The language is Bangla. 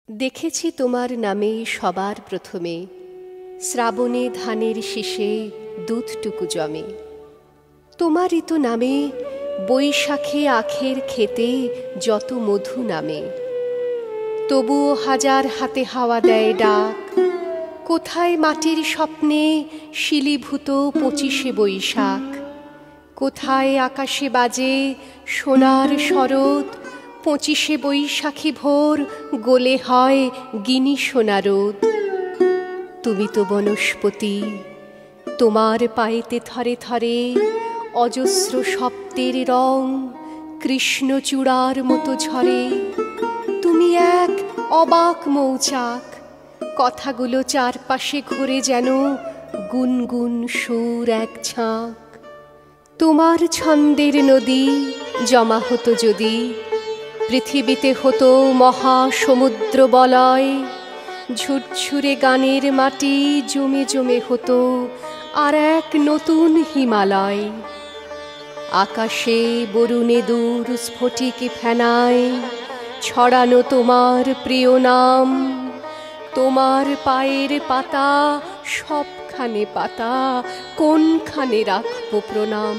দেখেছি তোমার নামে সবার প্রথমে শ্রাবণে ধানের শীষে দুধটুকু জমে। তোমারই তো নামে বৈশাখে আখের খেতে যত মধু নামে। তবুও হাজার হাতে হাওয়া দেয় ডাক, কোথায় মাটির স্বপ্নে শিলীভূত 25শে বৈশাখ? কোথায় আকাশে বাজে সোনার শরৎ 25শে বৈশাখী ভোর গোলে হয় গিনি সোনা রোদ। তুমি তো বনস্পতি, তোমার পায়েতে থরে থরে অজস্র শব্দের রং কৃষ্ণচূড়ার মতো ঝরে। তুমি এক অবাক মৌচাক, কথাগুলো চারপাশে ঘুরে যেন গুনগুন সুর এক ঝাঁক। তোমার ছন্দের নদী জমা হতো যদি, পৃথিবীতে হতো মহা সমুদ্র বলয়। ঝুরঝুরে গানের মাটি জমে জমে হতো আর এক নতুন হিমালয়। আকাশে বরুণে দূর স্ফটিকে ফেনায় ছড়ানো তোমার প্রিয় নাম। তোমার পায়ের পাতা সবখানে পাতা, কোনখানে রাখবো প্রণাম।